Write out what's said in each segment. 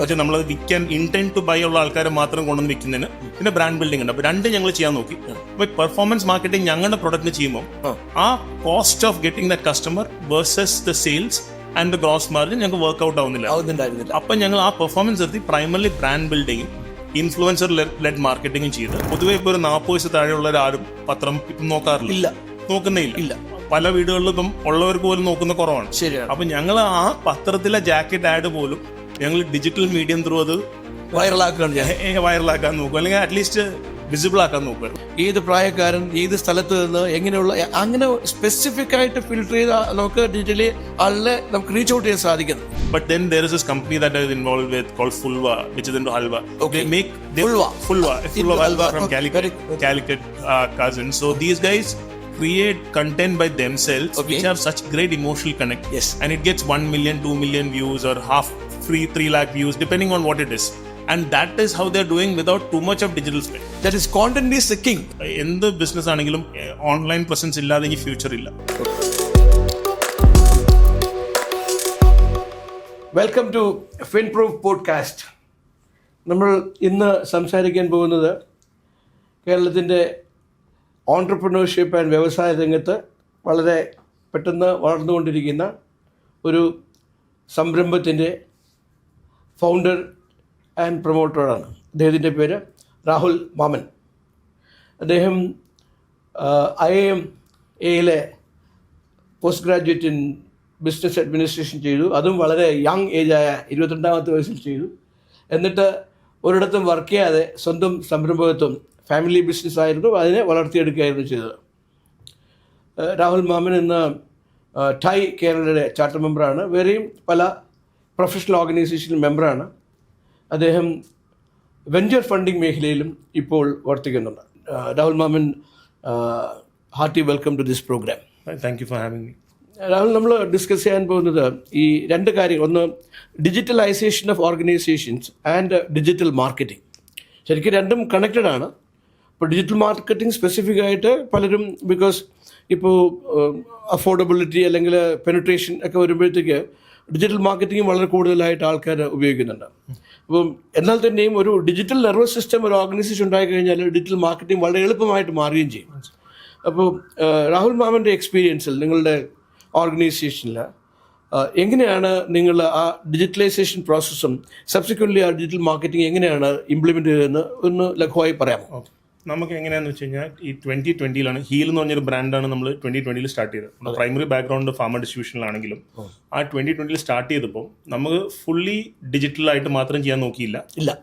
പക്ഷെ നമ്മളത് വിൽക്കാൻ ഇന്റന്റ് ടു ബൈ ഉള്ള ആൾക്കാരെ മാത്രം കൊണ്ടുവന്ന് വിൽക്കുന്നതിന് പിന്നെ ബ്രാൻഡ് ബിൽഡിംഗ് ഉണ്ട്. അപ്പൊ രണ്ട് ഞങ്ങൾ ചെയ്യാൻ നോക്കി. അപ്പൊ പെർഫോമൻസ് മാർക്കറ്റിംഗ് ഞങ്ങളുടെ പ്രൊഡക്റ്റിന് ചെയ്യുമ്പോൾ ആ cost of getting the customer versus the sales and the gross margin ഞങ്ങൾക്ക് വർക്ക്ഔട്ട് ആവുന്നില്ല. അപ്പൊ ഞങ്ങൾ ആ പെർഫോമൻസ് എടുത്ത് പ്രൈമർലി ബ്രാൻഡ് ബിൽഡിംഗും ഇൻഫ്ലുവൻസർ ലെഡ് മാർക്കറ്റിംഗും ചെയ്ത് പൊതുവെ ഇപ്പോൾ ഒരു 40 വയസ്സ് താഴെയുള്ള ആരും പത്രം ഇപ്പം നോക്കുന്നേ ഇല്ല. പല വീടുകളിലും ഇപ്പം ഉള്ളവർക്ക് പോലും നോക്കുന്ന കുറവാണ്. ശരിയാണ്. അപ്പൊ ഞങ്ങൾ ആ പത്രത്തിലെ ജാക്കറ്റ് ആഡ് പോലും ഞങ്ങൾ ഡിജിറ്റൽ മീഡിയം ത്രൂ അത് വൈറലാക്കാൻ നോക്കും, അല്ലെങ്കിൽ അറ്റ്ലീസ്റ്റ് വിസിബിൾ ആക്കാൻ നോക്കുക. ഏത് പ്രായക്കാരൻ ഏത് സ്ഥലത്ത് നിന്ന് എങ്ങനെയുള്ള അങ്ങനെ സ്പെസിഫിക് ആയിട്ട് ഫിൽട്ടർ ചെയ്ത് നമുക്ക് ഡിജിറ്റലി ആളിനെ നമുക്ക് റീച്ച് ഔട്ട് ചെയ്യാൻ സാധിക്കുന്നു. But then there is this company that is involved with called Fulva, which is into halwa. Okay. They make Fulva halwa from Calicut cousins. So these guys create content by themselves, which have such great emotional connect. Yes. And it gets 1 million, 2 million views or half free 3 lakh views depending on what it is. And that is how they're doing without too much of digital spend. That is content is the king. എന്ത് business ആണെങ്കിലും online presence ഇല്ലാതെ ഇനി future ഇല്ല. Welcome to Finproof podcast. നമ്മൾ ഇന്ന് സംസാരിക്കാൻ പോകുന്നത് കേരളത്തിൻ്റെ ഓൺട്രപ്രണർഷിപ്പ് ആൻഡ് വ്യവസായ രംഗത്ത് വളരെ പെട്ടെന്ന് വളർന്നുകൊണ്ടിരിക്കുന്ന ഒരു സംരംഭത്തിൻ്റെ ഫൗണ്ടർ ആൻഡ് പ്രൊമോട്ടറാണ്. അദ്ദേഹത്തിൻ്റെ പേര് രാഹുൽ മാമൻ. അദ്ദേഹം IIMA post graduate in business administration ചെയ്തു. അതും വളരെ യങ് ഏജായ 22-ാമത്തെ വയസ്സിൽ ചെയ്തു. എന്നിട്ട് ഒരിടത്തും വർക്ക് ചെയ്യാതെ സ്വന്തം സംരംഭകത്വം ഫാമിലി ബിസിനസ് ആയിരുന്നു, അതിനെ വളർത്തിയെടുക്കുകയായിരുന്നു ചെയ്തത്. രാഹുൽ മാമൻ ഇന്ന് ടൈ കേരളയുടെ ചാർട്ടർ മെമ്പറാണ്. വേറെയും പല പ്രൊഫഷണൽ ഓർഗനൈസേഷൻ മെമ്പറാണ്. അദ്ദേഹം വെഞ്ചർ ഫണ്ടിങ് മേഖലയിലും ഇപ്പോൾ വർത്തിക്കുന്നുണ്ട്. Rahul Mammen, hearty welcome to this programme. Thank you for having me. Rahul, നമ്മൾ ഡിസ്കസ് ചെയ്യാൻ പോകുന്നത് ഈ രണ്ട് കാര്യങ്ങൾ. ഒന്ന്, digitalisation of organisations and digital marketing. ശരിക്കും രണ്ടും കണക്റ്റഡ് ആണ്. ഇപ്പോൾ ഡിജിറ്റൽ മാർക്കറ്റിംഗ് സ്പെസിഫിക് ആയിട്ട് പലരും, ബിക്കോസ് ഇപ്പോൾ അഫോർഡബിലിറ്റി അല്ലെങ്കിൽ പെനിട്രേഷൻ ഒക്കെ വരുമ്പോഴത്തേക്ക് ഡിജിറ്റൽ മാർക്കറ്റിംഗ് വളരെ കൂടുതലായിട്ട് ആൾക്കാർ ഉപയോഗിക്കുന്നുണ്ട്. അപ്പം എന്നാൽ തന്നെയും ഒരു ഡിജിറ്റൽ നെർവസ് സിസ്റ്റം ഒരു ഓർഗനൈസേഷൻ ഉണ്ടായിക്കഴിഞ്ഞാൽ ഡിജിറ്റൽ മാർക്കറ്റിംഗ് വളരെ എളുപ്പമായിട്ട് മാറുകയും ചെയ്യും. അപ്പോൾ രാഹുൽ മാമൻ്റെ എക്സ്പീരിയൻസിൽ നിങ്ങളുടെ ഓർഗനൈസേഷനിൽ എങ്ങനെയാണ് നിങ്ങൾ ആ ഡിജിറ്റലൈസേഷൻ പ്രോസസ്സും സബ്സിക്വൻ്റ്ലി ആ ഡിജിറ്റൽ മാർക്കറ്റിംഗ് എങ്ങനെയാണ് ഇംപ്ലിമെൻ്റ് ചെയ്തതെന്ന് ഒന്ന് ലഘുവായി പറയാമോ? നമുക്ക് എങ്ങനെയാണെന്ന് വെച്ച് കഴിഞ്ഞാൽ ഈ 2020 ഹീൽ എന്ന് പറഞ്ഞൊരു ബ്രാൻഡാണ് നമ്മൾ 2020 സ്റ്റാർട്ട് ചെയ്തത്. പ്രൈമറി ബാക്ക്ഗ്രൗണ്ട് ഫാർമ ഡിസ്ട്രിബ്യൂഷനിലാണെങ്കിലും ആ 2020 സ്റ്റാർട്ട് ചെയ്തപ്പോൾ നമുക്ക് ഫുള്ളി ഡിജിറ്റലായിട്ട് മാത്രം ചെയ്യാൻ നോക്കിയില്ല.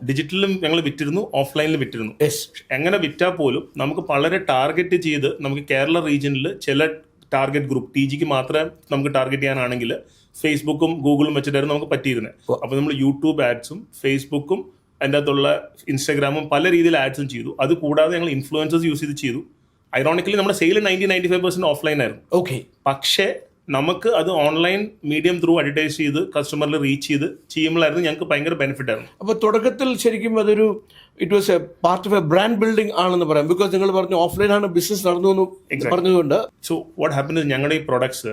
ഡിജിറ്റലിലും ഞങ്ങൾ വിറ്റിരുന്നു, ഓഫ്ലൈനിൽ വിറ്റിരുന്നു. എങ്ങനെ വിറ്റാൽ പോലും നമുക്ക് വളരെ ടാർഗറ്റ് ചെയ്ത് നമുക്ക് കേരള റീജിയനിൽ ചില ടാർഗറ്റ് ഗ്രൂപ്പ് TGക്ക് മാത്രമേ നമുക്ക് ടാർഗറ്റ് ചെയ്യാനാണെങ്കിൽ ഫേസ്ബുക്കും ഗൂഗിളും വെച്ചിട്ടായിരുന്നു നമുക്ക് പറ്റിയിരുന്നത്. അപ്പോൾ നമ്മൾ യൂട്യൂബ് ആഡ്സും ഫേസ്ബുക്കും അതിൻ്റെ അകത്തുള്ള ഇൻസ്റ്റാഗ്രാമും പല രീതിയിൽ ആഡ്സും ചെയ്തു. അത് കൂടാതെ ഞങ്ങൾ ഇൻഫ്ലുവൻസേഴ്സ് യൂസ് ചെയ്തു. ഐറോണിക്കലി നമ്മുടെ സെയിൽ 90-95% ഓഫ്ലൈൻ ആയിരുന്നു. ഓക്കെ. പക്ഷേ നമുക്ക് അത് ഓൺലൈൻ മീഡിയം ത്രൂ അഡ്വർടൈസ് ചെയ്ത് കസ്റ്റമറിൽ റീച്ച് ചെയ്ത് ചെയ്യുമ്പോഴായിരുന്നു ഞങ്ങൾക്ക് ഭയങ്കര ബെനിഫിറ്റ് ആയിരുന്നു. അപ്പോൾ തുടക്കത്തിൽ ശരിക്കും അതൊരു it was A part of A brand building ആണെന്ന് പറയാം. ബിക്കോസ് നിങ്ങൾ പറഞ്ഞു ഓഫ്ലൈൻ ആണ് ബിസിനസ് നടന്നു എന്ന് പറഞ്ഞതുകൊണ്ട്. സോ വാട്ട് ഹാപ്പൻ, ഞങ്ങളുടെ ഈ പ്രൊഡക്ട്സ്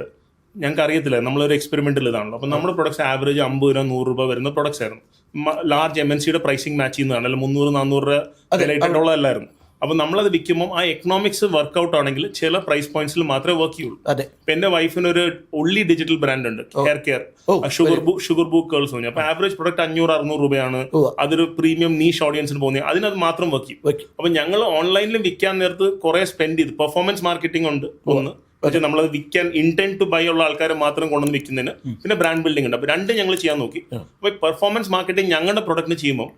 ഞങ്ങൾക്ക് അറിയത്തില്ല, നമ്മളൊരു എക്സ്പെരിമെന്റൽ ഇതാണല്ലോ. അപ്പോൾ നമ്മുടെ പ്രൊഡക്ട്സ് ആവറേജ് 50 രൂപ 100 രൂപ വരുന്ന പ്രൊഡക്ട്സ് ആയിരുന്നു. ലാർജ് MNCയുടെ പ്രൈസിങ് മാച്ച് ചെയ്യുന്നതാണ്, അല്ല 300-400 രൂപ വിലയിട്ടുള്ളതല്ലായിരുന്നു. അപ്പോൾ നമ്മളത് വിൽക്കുമ്പോൾ ആ എക്കണോമിക്സ് വർക്ക്ഔട്ട് ആണെങ്കിൽ ചില പ്രൈസ് പോയിന്റ്സിൽ മാത്രമേ വർക്ക് ചെയ്യുള്ളൂ. ഇപ്പം എൻ്റെ വൈഫിന് ഒരു ഒള്ളി ഡിജിറ്റൽ ബ്രാൻഡ് ഉണ്ട്, hair care, sugar book curls പറഞ്ഞു. അപ്പോൾ ആവറേജ് പ്രൊഡക്റ്റ് 500-600 രൂപയാണ്. അതൊരു പ്രീമിയം നീഷ് ഓഡിയൻസിന് പോകുന്നത്, അതിനത് മാത്രം വർക്ക് ചെയ്യും. അപ്പോൾ ഞങ്ങൾ ഓൺലൈനിൽ വിൽക്കാൻ നേരത്ത് കുറെ സ്പെൻഡ് ചെയ്ത് പെർഫോമൻസ് മാർക്കറ്റിംഗ് ഉണ്ട് ഒന്ന്, പക്ഷേ നമ്മളത് വിൽക്കാൻ ഇന്റന്റ് ടു ബൈ ഉള്ള ആൾക്കാരെ മാത്രം കൊണ്ടുവന്ന് വിൽക്കുന്നതിന് പിന്നെ ബ്രാൻഡ് ബിൽഡിംഗ് ഉണ്ട്. അപ്പോൾ രണ്ട് ഞങ്ങൾ ചെയ്യാൻ നോക്കി. അപ്പോൾ പെർഫോമൻസ് മാർക്കറ്റിംഗ് ഞങ്ങളുടെ പ്രൊഡക്റ്റിന് ചെയ്യുമ്പോൾ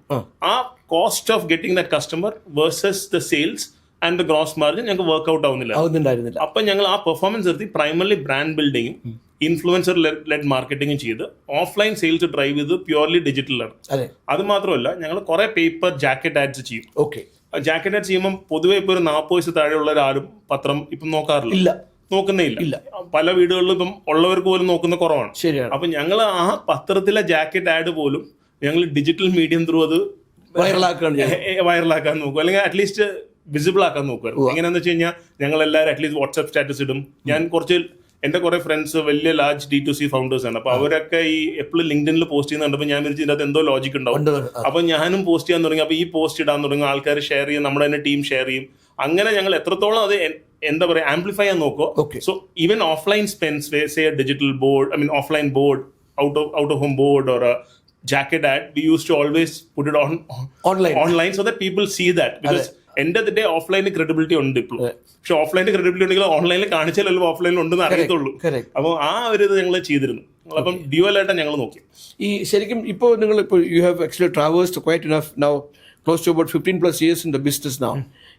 ആ cost of getting the customer versus the sales and the gross margin ഞങ്ങൾക്ക് വർക്ക്ഔട്ട് ആവുന്നില്ല. അപ്പം ഞങ്ങൾ ആ പെർഫോമൻസ് എടുത്ത് പ്രൈമർലി ബ്രാൻഡ് ബിൽഡിങ്ങും ഇൻഫ്ലുവൻസർ ലെഡ് മാർക്കറ്റിംഗും ചെയ്ത് ഓഫ്ലൈൻ സെയിൽസ് ഡ്രൈവ് ചെയ്ത് പ്യുവർലി ഡിജിറ്റലാണ്. അത് മാത്രമല്ല ഞങ്ങൾ കുറെ പേപ്പർ ജാക്കറ്റ് ആഡ്സ് ചെയ്യും. ഓക്കെ. ജാക്കറ്റ് ആഡ് ചെയ്യുമ്പോൾ പൊതുവെ ഇപ്പോൾ ഒരു 40 വയസ്സ് താഴെയുള്ള ആരും പത്രം ഇപ്പം നോക്കുന്നേ ഇല്ല. പല വീടുകളിലും ഇപ്പം ഉള്ളവർക്ക് പോലും നോക്കുന്ന കുറവാണ്. ശരിയാണ്. അപ്പൊ ഞങ്ങൾ ആ പത്രത്തിലെ ജാക്കറ്റ് ആഡ് പോലും ഞങ്ങൾ ഡിജിറ്റൽ മീഡിയം ത്രൂ അത് വൈറലാക്കാൻ നോക്കും, അല്ലെങ്കിൽ അറ്റ്ലീസ്റ്റ് വിസിബിൾ ആക്കാൻ നോക്കുമായിരുന്നു. എങ്ങനെയാന്ന് വെച്ച് കഴിഞ്ഞാൽ ഞങ്ങൾ എല്ലാവരും അറ്റ്ലീസ്റ്റ് വാട്സ്ആപ്പ് സ്റ്റാറ്റസ് ഇടും. ഞാൻ കുറച്ച് എന്റെ കുറെ ഫ്രണ്ട്സ് വലിയ ലാർജ് D2C ഫൗണ്ടേഴ്സ് ആണ്. അപ്പൊ അവരൊക്കെ ഈ എപ്പോഴും ലിങ്ക്ഡിനിൽ പോസ്റ്റ് ചെയ്യുന്നുണ്ട്. ഞാൻ വിചാരിച്ചു ഇതിനകത്ത് എന്തോ ലോജിക് ഉണ്ടാവും. അപ്പൊ ഞാനും പോസ്റ്റ് ചെയ്യാൻ തുടങ്ങി. അപ്പൊ ഈ പോസ്റ്റ് ഇടാൻ തുടങ്ങി, ആൾക്കാർ ഷെയർ ചെയ്യും, നമ്മുടെ തന്നെ ടീം ഷെയർ ചെയ്യും. അങ്ങനെ ഞങ്ങൾ എത്രത്തോളം അത് എന്താ പറയാ ആംപ്ലിഫൈ ചെയ്യാൻ നോക്കോ. So even offline spends say digital board, I mean offline board, out of home board or a jacket ad, we used to always put it on online so that people see that, because end of the day ഓഫ്ലൈനിൽ credibility ഉണ്ട് ഇപ്പോൾ. പക്ഷെ ഓഫ്ലൈനിൽ credibility ഉണ്ടെങ്കിൽ ഓൺലൈനിൽ കാണിച്ചാലല്ലോ ഓഫ്ലൈനിൽ ഉണ്ടെന്ന് അറിയത്തുള്ളൂ. അപ്പോൾ ആ ഒരു ഇത് ഞങ്ങൾ ചെയ്തിരുന്നു. അപ്പം ഡ്യുവലായിട്ട് ഞങ്ങൾ നോക്കി. ഈ ശരിക്കും ഇപ്പോൾ നിങ്ങൾ ഇപ്പോൾ you have actually traversed quite enough now, close to about 15+ years in the business now.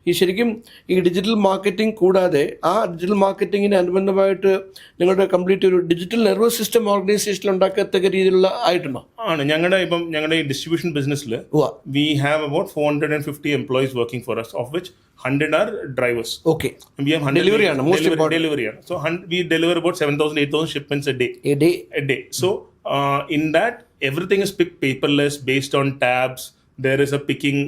ഈ ശരിക്കും ഈ ഡിജിറ്റൽ മാർക്കറ്റിംഗ് കൂടാതെ ആ ഡിജിറ്റൽ മാർക്കറ്റിങ്ങിന് അനുബന്ധമായിട്ട് നിങ്ങളുടെ കംപ്ലീറ്റ് ഒരു ഡിജിറ്റൽ നെർവസ് സിസ്റ്റം ഓർഗനൈസേഷനിൽ ഉണ്ടാക്കത്തക്ക രീതിയിലുള്ള ആയിട്ടുണ്ടോ? ആണ്. ഞങ്ങളുടെ ഈ ഡിസ്ട്രിബ്യൂഷൻ ബിസിനസ്സിൽ we have about 450 employees working for us, of which 100 are drivers. Okay. We have 100 delivery ആണ് most important. Delivery ആണ്. So we deliver about 7,000-8,000 shipments a day. So in that everything is picked paperless, based on tabs. There is a picking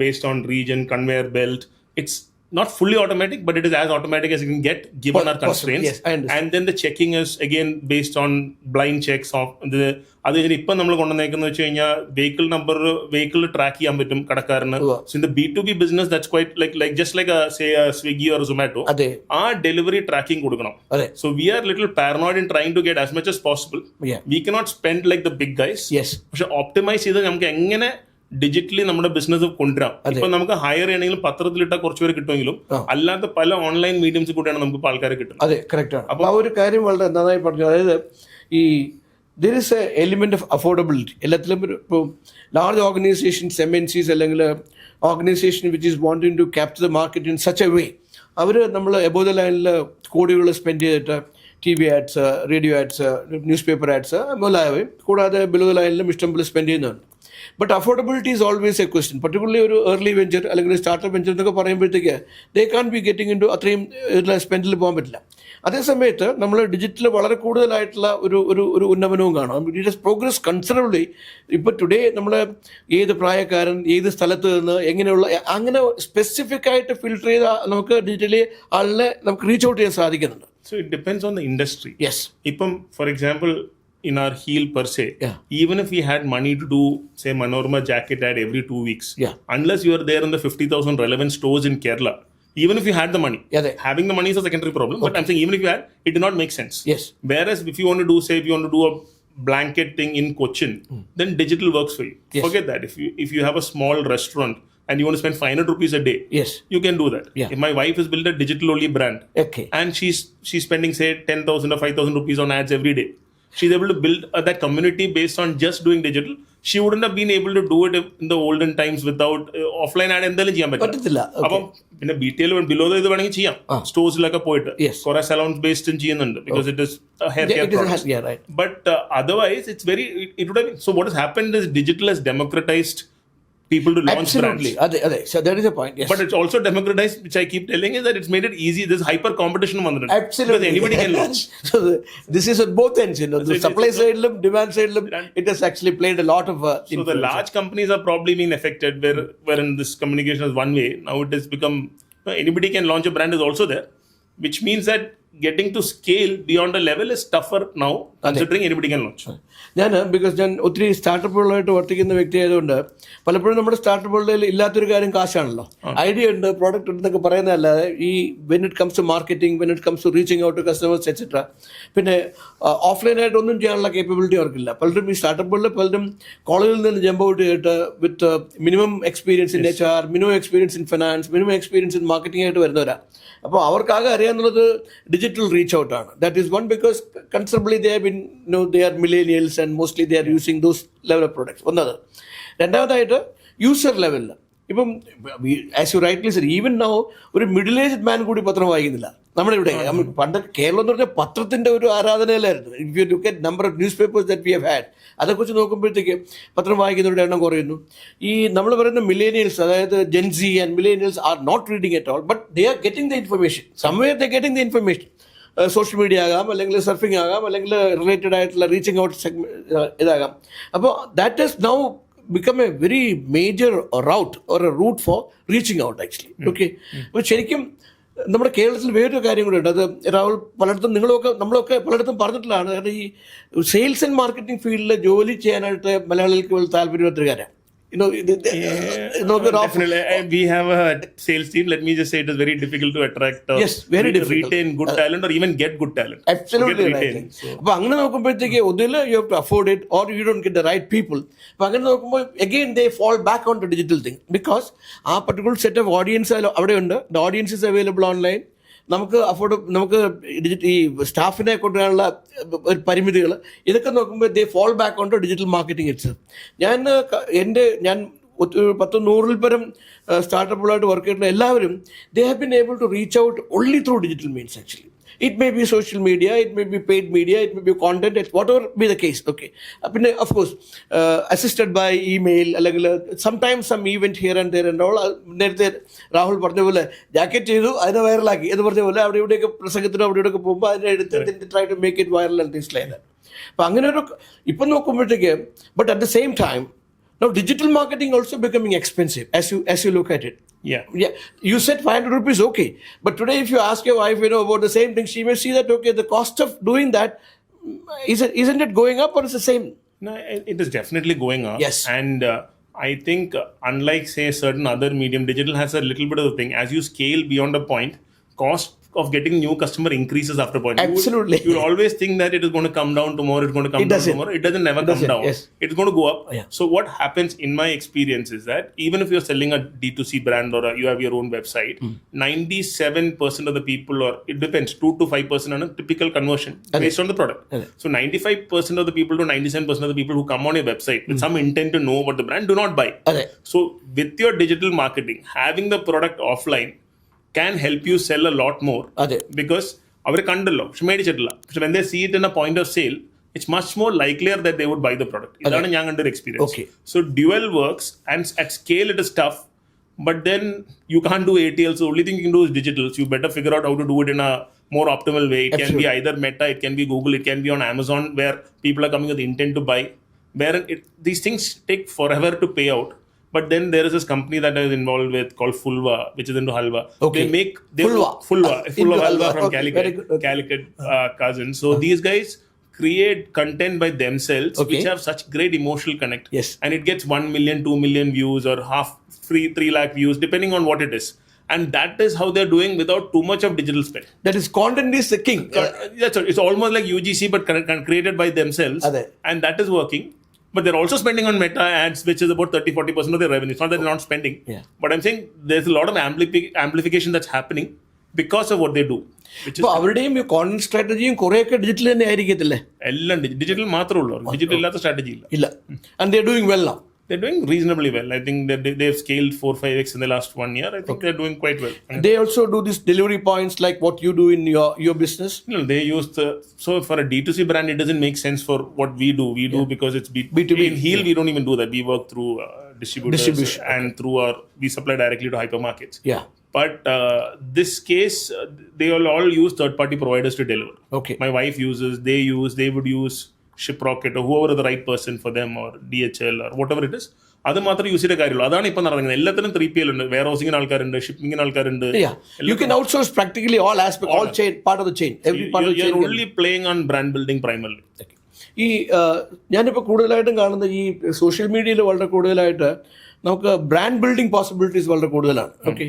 based on region, conveyor belt. It's not fully automatic, but it is as automatic as you can get given our constraints. Yes, I understand. And then the checking is again based on blind checks of the അത് കഴിഞ്ഞ് ഇപ്പം നമ്മൾ കൊണ്ടുവന്നേക്കുന്നത് വെച്ച് കഴിഞ്ഞാൽ vehicle track ചെയ്യാൻ പറ്റും കടക്കാരന്. So in the B2B business that's quite like just like say Swiggy or Zomato, ആ ഡെലിവറി ട്രാക്കിംഗ് കൊടുക്കണം. So we are little paranoid in trying to get as much as possible. We cannot spend like the big guys. പക്ഷെ optimise ചെയ്ത് നമുക്ക് എങ്ങനെ digitally നമ്മുടെ business കൊണ്ടുവരാം. ഇപ്പൊ നമുക്ക് ഹയർ ചെയ്യണമെങ്കിലും പത്രത്തിലിട്ടാൽ കുറച്ചുപേര് കിട്ടുമെങ്കിലും അല്ലാത്ത പല ഓൺലൈൻ മീഡിയംസിൽ കൂടെയാണ് നമുക്ക് ഇപ്പോൾ ആൾക്കാരെ കിട്ടുന്നത്. അതെ, കറക്റ്റ് ആണ്. അപ്പോൾ ആ ഒരു കാര്യം വളരെ നന്നായി പറഞ്ഞു. അതായത് ഈ there is a element of affordability. എല്ലാത്തിലും ഇപ്പോൾ ലാർജ് ഓർഗനൈസേഷൻസ്, MNCs അല്ലെങ്കിൽ organisation which is wanting to capture the market in such a way, അവർ നമ്മൾ എബോവ് ദ ലൈനിൽ കോടികൾ സ്പെൻഡ് ചെയ്തിട്ട് TV ads, radio ads, newspaper ads മുതലായവയും കൂടാതെ ബിലോ ദ ലൈനിലും ഇഷ്ടംപോലെ സ്പെൻഡ് ചെയ്യുന്നുണ്ട്. But affordability is always a question. Particularly ഒരു ഏർലി വെഞ്ചർ അല്ലെങ്കിൽ സ്റ്റാർട്ടപ്പ് വെഞ്ചർ എന്നൊക്കെ പറയുമ്പോഴത്തേക്ക് they can be getting into അത്രയും സ്പെൻഡിൽ പോകാൻ പറ്റില്ല. അതേസമയത്ത് നമ്മൾ ഡിജിറ്റൽ വളരെ കൂടുതലായിട്ടുള്ള ഒരു ഉന്നമനവും കാണാം. It has progress considerably. ഇപ്പോൾ ടുഡേ നമ്മൾ ഏത് പ്രായക്കാരൻ ഏത് സ്ഥലത്ത് നിന്ന് എങ്ങനെയുള്ള അങ്ങനെ സ്പെസിഫിക് ആയിട്ട് ഫിൽട്ടർ ചെയ്ത് നമുക്ക് ഡിജിറ്റലി ആളിനെ നമുക്ക് റീച്ച് ഔട്ട് ചെയ്യാൻ സാധിക്കുന്നുണ്ട്. So it depends on the industry. Yes. Ipam, for example, in our heel per se, even if we had money to do, say, Manorama jacket ad every 2 weeks, unless you are there in the 50,000 relevant stores in Kerala, even if you had the money, having the money is a secondary problem. But I'm saying even if you had, it did not make sense. Yes. Whereas if you want to do, say, if you want to do a blanket thing in Cochin, then digital works for you. Forget that. If you have a small restaurant and you want to spend 500 rupees a day, you can do that. If my wife has built a digital only brand, and she's spending say 10,000 or 5,000 rupees on ads every day, she's able to build that community based on just doing digital. She wouldn't have been able to do it in the olden times without offline ad എന്തെങ്കിലും ചെയ്യാൻ പറ്റില്ല. അപ്പം പിന്നെ BTL below ഇത് വേണമെങ്കിൽ ചെയ്യാം, സ്റ്റോഴ്സിലൊക്കെ പോയിട്ട് കുറെ സലോൺസ് ബേസ്ഡ് ചെയ്യുന്നുണ്ട്, because it is hair care products. But otherwise it's very it would have. So what has happened is digital has democratized people to launch Absolutely. brands. So that is a point. Yes. But it's also democratized, which I keep telling, is that it's made it easy. There's hyper competition on it. Absolutely. Because anybody can launch. So this is on both ends, you know, the supply side, demand side, it has actually played a lot of so the large companies are probably being affected, wherein this communication is one way. Now it has become anybody can launch a brand is also there, which means that getting to scale beyond a level is tougher now, considering anybody can launch. ഞാൻ ഒത്തിരി സ്റ്റാർട്ടപ്പുകളായിട്ട് വർത്തിക്കുന്ന വ്യക്തി ആയതുകൊണ്ട് പലപ്പോഴും നമ്മുടെ സ്റ്റാർട്ടപ്പുകളിൽ ഇല്ലാത്തൊരു കാര്യം കാശാണല്ലോ. Idea ഉണ്ട്, product ഉണ്ടെന്നൊക്കെ പറയുന്നതല്ലാതെ ഈ when it comes to marketing, when it comes to reaching out to customers et cetera, പിന്നെ ഓഫ്ലൈനായിട്ട് ഒന്നും ചെയ്യാനുള്ള കേപ്പബിലിറ്റി അവർക്കില്ല. പലരും ഈ സ്റ്റാർട്ടപ്പുകളിൽ പലരും കോളേജിൽ നിന്ന് ജമ്പ് ഔട്ട് ചെയ്തിട്ട് with minimum experience in HR, minimum experience in finance, minimum experience in marketing ആയിട്ട് വരുന്നവരാണ്. അപ്പോൾ അവർക്കാകെ അറിയാവുന്നത് ഡിജിറ്റൽ റീച്ച് ഔട്ട് ആണ്. That is one, because considerably they are millennials and mostly they are using those level of products. ഒന്നത്. രണ്ടാമതായിട്ട് user ലെവലിൽ ഇപ്പം as you rightly said, even now ഒരു middle aged man കൂടി പത്രം വായിക്കുന്നില്ല നമ്മുടെ ഇവിടെ. പണ്ട് കേരളം എന്ന് പറഞ്ഞാൽ പത്രത്തിൻ്റെ ഒരു ആരാധനയിലായിരുന്നു. If you look at number of newspapers that we have had, അതേക്കുറിച്ച് നോക്കുമ്പോഴത്തേക്ക് പത്രം വായിക്കുന്നവരുടെ എണ്ണം കുറയുന്നു. ഈ നമ്മൾ പറയുന്ന മില്ലേനിയൽസ്, അതായത് Gen Z and millennials are not reading at all, but they are getting the information. Somewhere they getting the information. Social media ആകാം, അല്ലെങ്കിൽ സർഫിംഗ് ആകാം, അല്ലെങ്കിൽ റിലേറ്റഡ് ആയിട്ടുള്ള റീച്ചിങ് ഔട്ട് ഇതാകാം. അപ്പോൾ that is now become a very major route or a route for reaching out actually. Okay. അപ്പോൾ ശരിക്കും നമ്മുടെ കേരളത്തിൽ വേറൊരു കാര്യം കൂടെ ഉണ്ട്. അത് രാഹുൽ പലയിടത്തും നമ്മളൊക്കെ പലയിടത്തും പറഞ്ഞിട്ടുള്ളതാണ്. കാരണം ഈ സെയിൽസ് ആൻഡ് മാർക്കറ്റിംഗ് ഫീൽഡിൽ ജോലി ചെയ്യാനായിട്ട് മലയാളികൾക്ക് വലിയ താല്പര്യത്തിലാണ്. Definitely. We have a sales team. Let me just say it is very difficult to attract very difficult. retain good talent or even get good talent. Absolutely right. അപ്പോൾ അങ്ങനെ നോക്കുമ്പോഴത്തേക്ക് ഒന്നിൽ you have to afford it or you don't get the right people. അപ്പോൾ അങ്ങനെ നോക്കുമ്പോൾ again they fall back on to digital thing because ആ particular set of audience അവിടെ ഉണ്ട്. The audience is available online. നമുക്ക് ഈ സ്റ്റാഫിനെ കൊണ്ടുവരാനുള്ള ഒരു പരിമിതികൾ ഇതൊക്കെ നോക്കുമ്പോൾ they fall back on to digital marketing itself. ഞാൻ 100-100 പരം സ്റ്റാർട്ടപ്പുകളായിട്ട് വർക്ക് ചെയ്തിട്ടുള്ള എല്ലാവരും they have been able to reach out only through digital means actually. It may be social media, it may be paid media, it may be content, whatever be the case. Okay. പിന്നെ of course assisted by email അല്ലെങ്കിൽ sometimes some event here and there and all. നേരത്തെ രാഹുൽ പറഞ്ഞ പോലെ jacket ചെയ്തു അതിനെ വൈറലാക്കി എന്ന് പറഞ്ഞ പോലെ അവിടെ ഇവിടെയൊക്കെ പ്രസംഗത്തിനോ അവിടെ ഇവിടെയൊക്കെ പോകുമ്പോൾ അതിനെ എടുത്ത് try to make it viral and things like that. അപ്പം അങ്ങനെ ഒരു ഇപ്പം നോക്കുമ്പോഴത്തേക്ക് but at the same time now digital marketing also becoming expensive as you look at it. Yeah. You said 500 rupees, okay. But today if you ask your wife, about the same thing, she may see that, okay, the cost of doing that, isn't it going up or is the same? No, it is definitely going up. Yes. And I think unlike, say, certain other medium, digital has a little bit of the thing. As you scale beyond a point, cost of getting new customer increases after a point. Absolutely. You'll always think that it is going to come down tomorrow, it's going to come down tomorrow. It doesn't never come down. Yes. It's going to go up. Yeah. So what happens in my experience is that even if you're selling a D2C brand or you have your own website, 97% of the people, or it depends, 2 to 5% on a typical conversion based on the product. So 95% of the people to 97% of the people who come on your website with some intent to know about the brand do not buy. So with your digital marketing, having the product offline can help you sell a lot more because അവർ കണ്ടല്ലോ പക്ഷെ മേടിച്ചിട്ടില്ല. പക്ഷെ when they see it in a point of sale, it's much more likelier that they would buy the product. ഇതാണ് ഞാൻ കണ്ടൊരു experience. So dual works and at scale it is tough, but then you can't do ATL. So only thing you can do is digital. So you better figure out how to do it in a more optimal way. It can be either Meta, it can be Google, it can be on Amazon where people are coming with the intent to buy. Where these things take forever to pay out. But then there is this company that I was involved with called Fulva, which is into halwa. Okay. They make Fulva halwa from Calicut cousins. So these guys create content by themselves, which have such great emotional connect. Yes. And it gets 1 million, 2 million views or 3 lakh views, depending on what it is. And that is how they're doing without too much of digital spend. That is, content is the king. That's all. It's almost like UGC, but created by themselves. And that is working. But they're also spending on Meta ads, which is about 30-40% of their revenue. It's not that they're not spending. Yeah. But I'm saying there's a lot of amplification that's happening because of what they do. അപ്പോൾ അവരുടെയും ഈ content സ്ട്രാറ്റജിയും കുറേയൊക്കെ digital തന്നെ ആയിരിക്കത്തില്ലേ? എല്ലാം digital മാത്രമേ ഉള്ളൂ. Digital ഇല്ലാത്ത strategy ഇല്ല. And they're doing well now. They're doing reasonably well. I think that they've scaled 4-5x in the last 1 year. I think they're doing quite well. They also do these delivery points like what you do in your business? No, they use so for a D2C brand, it doesn't make sense for what we do. We do because it's B2B. In Heal, we don't even do that. We work through distribution and through we supply directly to hypermarkets. Yeah. But this case, they will all use third-party providers to deliver. Okay. My wife they would use Shiprocket or whoever is the right person for them or DHL or whatever it is. അത് മാത്രം use ചെയ്ത കാര്യമുള്ളൂ. അതാണ് ഇപ്പം നടക്കുന്നത്. എല്ലാത്തിനും 3PL ഉണ്ട്, wear ഹൗസിംഗിന് ആൾക്കാരുണ്ട്, ഷിപ്പിംഗിന് ആൾക്കാരുണ്ട്. You can outsource practically all aspects, all chain, part of the chain. Every part of the chain. You're only playing on brand building primarily. ഈ ഞാനിപ്പോൾ കൂടുതലായിട്ടും കാണുന്ന ഈ സോഷ്യൽ മീഡിയയിൽ വളരെ കൂടുതലായിട്ട് നമുക്ക് ബ്രാൻഡ് ബിൽഡിംഗ് പോസിബിലിറ്റീസ് വളരെ കൂടുതലാണ്. Okay,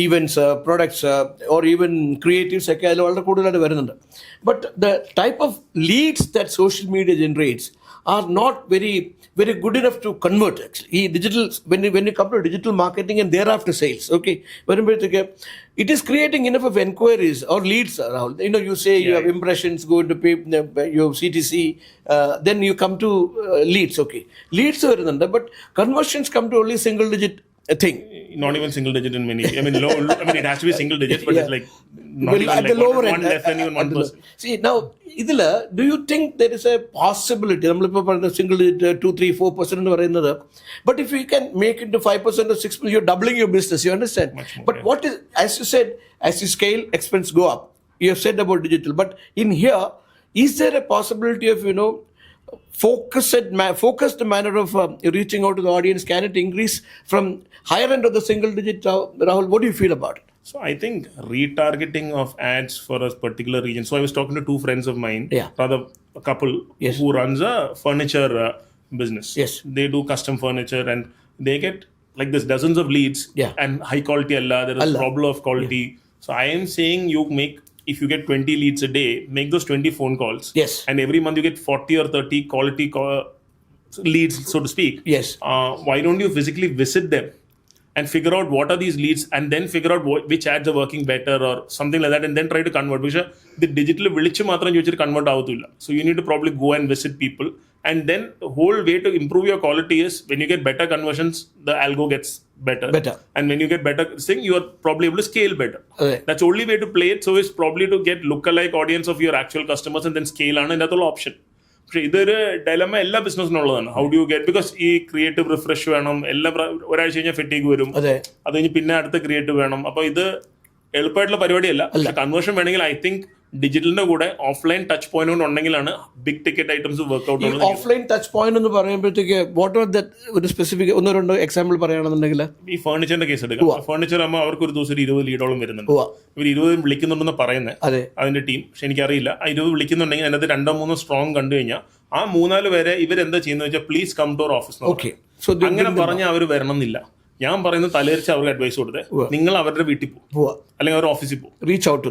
events, products or even creatives ഒക്കെ അതിൽ വളരെ കൂടുതലായിട്ട് വരുന്നുണ്ട്. But the type of leads that social media generates are not very good enough to convert actually. Digital, when you come to digital marketing and thereafter sales, okay, it is creating enough of enquiries or leads around. You say you have impressions going to pay, you have CTC, then you come to leads. Okay, leads are there, but conversions come to only single digit thing. Not even single digit in many. I mean, it has to be single digits, but it's like not even at like the lower end, one less than even 1%. See, now, do you think there is a possibility? നമ്മളിപ്പോൾ പറയുന്നത് single digit 2-3-4% എന്ന് പറയുന്നത്, but if you can make it to 5% or 6%, you're doubling your business. You understand? More, but what is, as you said, as you scale, expense go up. You have said about digital, but in here, is there a possibility of focused manner of reaching out to the audience? Can it increase from higher end of the single digit? Rahul, what do you feel about it? So I think retargeting of ads for a particular region. So I was talking to two friends of mine, Yeah. rather a couple Yes. who runs a furniture business. Yes. They do custom furniture and they get like this dozens of leads. Yeah. And high quality Allah, there is Allah. problem of quality. So I am saying you make, if you get 20 leads a day, make those 20 phone calls. Yes. And every month you get 40 or 30 quality leads, so to speak. Yes. Why don't you physically visit them and figure out what are these leads, and then figure out which ads are working better or something like that, and then try to convert. Because the digital വിളിച്ച് മാത്രം ചോദിച്ചിട്ട് convert ആവത്തില്ല. So you need to probably go and visit people, and then the whole way to improve your quality is when you get better conversions, the algo gets better. And when you get better thing, you are probably able to scale better. Okay. That's the only way to play it. So it's probably to get lookalike audience of your actual customers and then scale ആണ് ഇതിനകത്തുള്ള option. പക്ഷേ ഇതൊരു dilemma എല്ലാ ബിസിനസ്സിനുള്ളതാണ്. How do you get, because ഈ creative refresh വേണം, എല്ലാ ഒരാഴ്ച കഴിഞ്ഞാൽ ഫെറ്റീഗ് വരും, അതെ, അത് കഴിഞ്ഞ് പിന്നെ അടുത്ത ക്രിയേറ്റീവ് വേണം. അപ്പോൾ ഇത് എളുപ്പമായിട്ടുള്ള പരിപാടിയല്ല. പക്ഷെ കൺവേർഷൻ വേണമെങ്കിൽ ഐ തിങ്ക് ഡിജിറ്റലിന്റെ കൂടെ ഓഫ്ലൈൻ ടച്ച് പോയിന്റ് കൊണ്ട് ഉണ്ടെങ്കിലാണ് ബിഗ് ടിക്കറ്റ് ഐറ്റംസ് വർക്ക്ഔട്ട് ഈ ഓഫ്ലൈൻ ടച്ച് പോയിന്റ് എന്ന് പറയുമ്പോഴത്തേക്ക് വാട്ട് ആർ ദാറ്റ് ഒരു സ്പെസിഫിക് 1-2 എക്സാമ്പിൾ പറയുകയാണെന്നുണ്ടെങ്കിൽ ഈ ഫർണിച്ചറിന്റെ കേസ് എടുക്കുക. ഫർണിച്ചർ ആകുമ്പോൾ അവർക്ക് ഒരു ദിവസം 20 ലീഡോളം വരുന്നുണ്ട്. ഇവർ 20 വിളിക്കുന്നുണ്ടെന്ന് പറയുന്നത് അതെ, അതിന്റെ ടീം. പക്ഷെ എനിക്കറിയില്ല ആ 20 വിളിക്കുന്നുണ്ടെങ്കിൽ അതിനകത്ത് 2-3 സ്ട്രോങ് കണ്ടു കഴിഞ്ഞാൽ ആ 3-4 പേരെ ഇവരെന്താ ചെയ്യുന്നത് വെച്ചാൽ please come to our office. Okay, so അങ്ങനെ പറഞ്ഞാൽ അവർ വരണം എന്നില്ല. ഞാൻ പറയുന്നത് തലേരിച്ച് അവർക്ക് അഡ്വൈസ് കൊടുത്തേ, നിങ്ങൾ അവരുടെ വീട്ടിൽ പോകും അല്ലെങ്കിൽ അവരുടെ ഓഫീസിൽ പോകും, റീച്ച് ഔട്ട്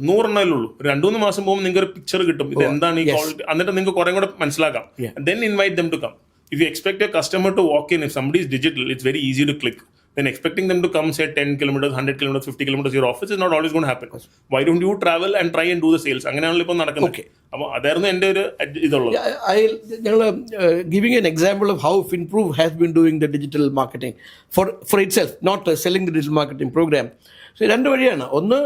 100 ഉള്ളൂ. 2-3 മാസം പോകുമ്പോൾ നിങ്ങൾക്ക് ഒരു പിക്ചർ കിട്ടും, ഇത് എന്താണ് ഈ ക്വാളിറ്റി. എന്നിട്ട് നിങ്ങൾക്ക് കുറെ കൂടെ മനസ്സിലാക്കാം. Then invite them to come. If you expect a customer to walk in, if somebody is digital, it's very easy to click. Then expecting them to come, say 10 kilometers, 100 kilometers, 50 kilometers to your office is not always going to happen. Why don't you travel and try and do the sales? അങ്ങനെയാണല്ലോ ഇപ്പോൾ നടക്കുന്നത്. അപ്പോൾ അതായിരുന്നു എൻ്റെ ഒരു ഇതുള്ളത്. ഞങ്ങൾ giving an example of how FinProve has been doing the digital marketing for itself, not selling the digital marketing programme. So രണ്ട് വഴിയാണ്. ഒന്ന്,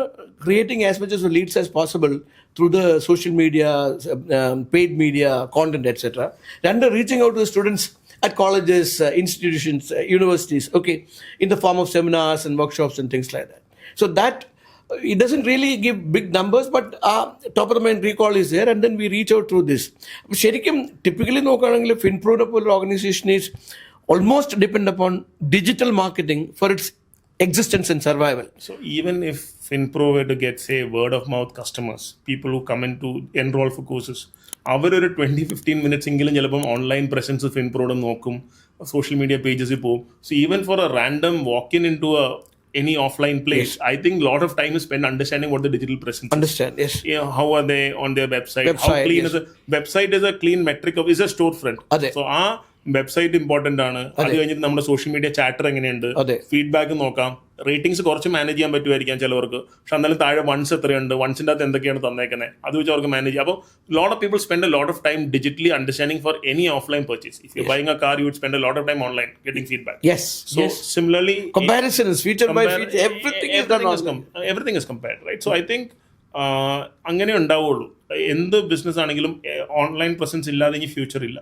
creating as much as leads as possible through the social media, paid media, content etcetera. രണ്ട്, reaching out to the students at colleges, institutions, universities, okay, in the form of seminars and workshops and things like that. So that it doesn't really give big numbers, but top of the mind recall is there, and then we reach out through this. ശരിക്കും typically നോക്കുകയാണെങ്കിൽ FinProve പോലുള്ള organisation is almost depend upon digital marketing for its existence and survival. So even if FinProve were to get, say, word of mouth customers, people who come in to enroll for courses, അവരൊരു 20-15 minutes എങ്കിലും ചിലപ്പം online presence FinProve നോക്കും, social media പേജസിൽ പോകും. So even for a random walk in to any offline place, I think a lot of time is spent understanding what the digital presence is. Understand, yes. How are they on their website? How clean is a website? Is a clean metric of is a storefront. So ആ website important ആണ്. അത് കഴിഞ്ഞിട്ട് നമ്മുടെ social media chatter എങ്ങനെയുണ്ട്, feedback നോക്കാം. Ratings കുറച്ച് manage ചെയ്യാൻ പറ്റുമായിരിക്കാം ചിലവർക്ക്, പക്ഷെ എന്നാലും താഴെ വൺസ് എത്രയുണ്ട്, വൺസിൻ്റെ അകത്ത് എന്തൊക്കെയാണ് തന്നേക്കുന്നത്, അത് വെച്ച് അവർക്ക് മാനേജ് ചെയ്യാം. അപ്പോൾ lot of people spend a lot of time digitally understanding for any offline purchase. If you're buying a car, you would spend a lot of time online getting feedback. Yes. So similarly, comparisons, feature by feature, everything is done online. Everything is compared, right? So I think അങ്ങനെ ഉണ്ടാവുള്ളൂ. എന്ത് business ആണെങ്കിലും online presence ഇല്ലാതെ ഇനി future ഇല്ല.